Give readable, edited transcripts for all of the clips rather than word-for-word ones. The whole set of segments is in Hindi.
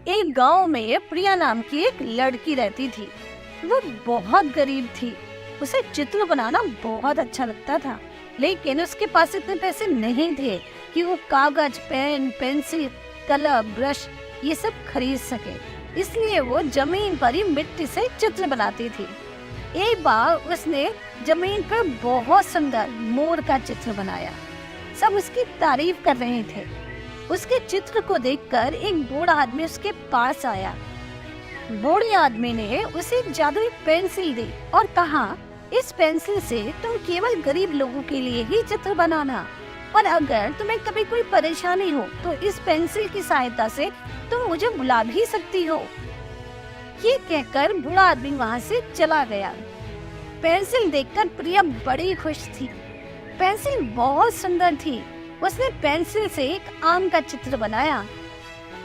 एक गांव में प्रिया नाम की एक लड़की रहती थी। वो बहुत गरीब थी। उसे चित्र बनाना बहुत अच्छा लगता था, लेकिन उसके पास इतने पैसे नहीं थे कि वो कागज, पेन, पेंसिल, कलर, ब्रश ये सब खरीद सके। इसलिए वो जमीन पर ही मिट्टी से चित्र बनाती थी। एक बार उसने जमीन पर बहुत सुंदर मोर का चित्र बनाया। सब उसकी तारीफ कर रहे थे। उसके चित्र को देखकर एक बूढ़ा आदमी उसके पास आया। बूढ़े आदमी ने उसे एक जादुई पेंसिल दी और कहा, इस पेंसिल से तुम केवल गरीब लोगों के लिए ही चित्र बनाना, और अगर तुम्हें कभी कोई परेशानी हो तो इस पेंसिल की सहायता से तुम मुझे बुला भी सकती हो। ये कहकर बूढ़ा आदमी वहाँ से चला गया। पेंसिल देखकर प्रिया बड़ी खुश थी। पेंसिल बहुत सुंदर थी। उसने पेंसिल से एक आम का चित्र बनाया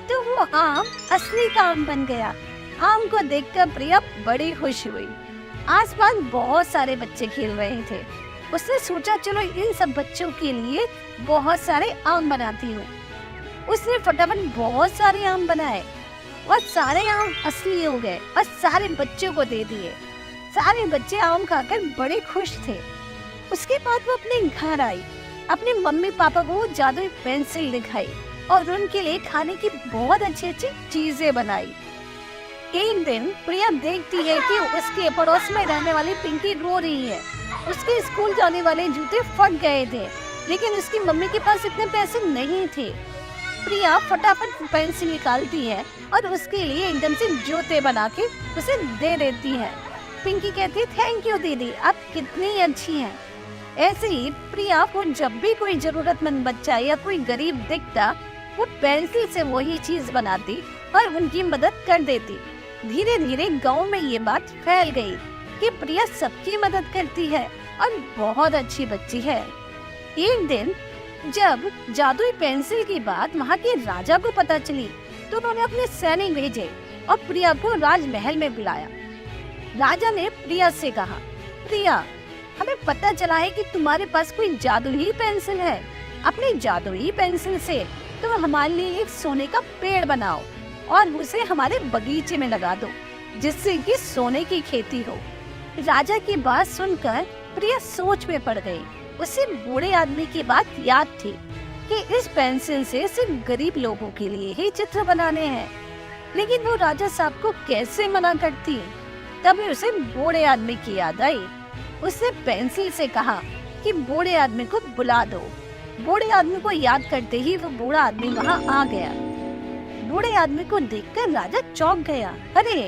तो वो आम असली का आम बन गया। आम को देखकर प्रिया बड़ी खुश हुई। आसपास बहुत सारे बच्चे खेल रहे थे। उसने सोचा, चलो इन सब बच्चों के लिए बहुत सारे आम बनाती हूँ। उसने फटाफट बहुत सारे आम बनाए और सारे आम असली हो गए और सारे बच्चों को दे दिए। सारे बच्चे आम खाकर बड़े खुश थे। उसके बाद वो अपने घर आई, अपने मम्मी पापा को जादुई पेंसिल दिखाई और उनके लिए खाने की बहुत अच्छी अच्छी चीजें बनाई। एक दिन प्रिया देखती है कि उसके पड़ोस में रहने वाली पिंकी रो रही है। उसके स्कूल जाने वाले जूते फट गए थे, लेकिन उसकी मम्मी के पास इतने पैसे नहीं थे। प्रिया फटाफट पेंसिल निकालती है और उसके लिए एकदम से जूते बना के उसे दे देती है। पिंकी कहती है, थैंक यू दीदी, आप कितनी अच्छी हैं। ऐसे ही प्रिया को जब भी कोई जरूरतमंद बच्चा या कोई गरीब दिखता, वो पेंसिल से वही चीज बनाती और उनकी मदद कर देती। धीरे धीरे गांव में ये बात फैल गई कि प्रिया सबकी मदद करती है और बहुत अच्छी बच्ची है। एक दिन जब जादुई पेंसिल की बात वहाँ के राजा को पता चली तो उन्होंने अपने सैनिक भेजे और प्रिया को राजमहल में बुलाया। राजा ने प्रिया से कहा, प्रिया, हमें पता चला है कि तुम्हारे पास कोई जादुई पेंसिल है। अपनी जादुई पेंसिल से तुम हमारे लिए एक सोने का पेड़ बनाओ और उसे हमारे बगीचे में लगा दो, जिससे कि सोने की खेती हो। राजा की बात सुनकर प्रिया सोच में पड़ गई। उसे बूढ़े आदमी की बात याद थी कि इस पेंसिल से सिर्फ गरीब लोगों के लिए ही चित्र बनाने हैं, लेकिन वो राजा साहब को कैसे मना करती। तभी उसे बूढ़े आदमी की याद आई। उसने पेंसिल से कहा कि बूढ़े आदमी को बुला दो। बूढ़े आदमी को याद करते ही वो बूढ़ा आदमी वहाँ आ गया। बूढ़े आदमी को देखकर राजा चौंक गया। अरे,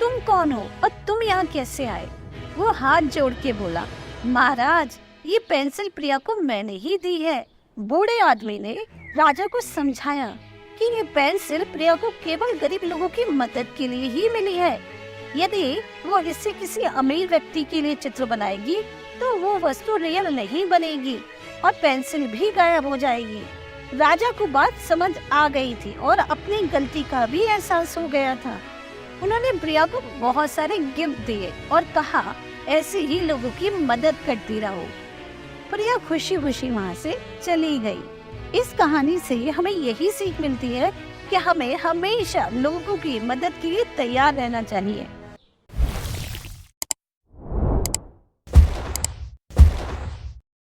तुम कौन हो और तुम यहाँ कैसे आए? वो हाथ जोड़ के बोला, महाराज, ये पेंसिल प्रिया को मैंने ही दी है। बूढ़े आदमी ने राजा को समझाया कि ये पेंसिल प्रिया को केवल गरीब लोगों की मदद के लिए ही मिली है। यदि वो इससे किसी अमीर व्यक्ति के लिए चित्र बनाएगी तो वो वस्तु रियल नहीं बनेगी और पेंसिल भी गायब हो जाएगी। राजा को बात समझ आ गई थी और अपनी गलती का भी एहसास हो गया था। उन्होंने प्रिया को बहुत सारे गिफ्ट दिए और कहा, ऐसे ही लोगों की मदद करती रहो। प्रिया खुशी खुशी वहाँ से चली गई। इस कहानी से हमें यही सीख मिलती है कि हमें हमेशा लोगों की मदद के लिए तैयार रहना चाहिए।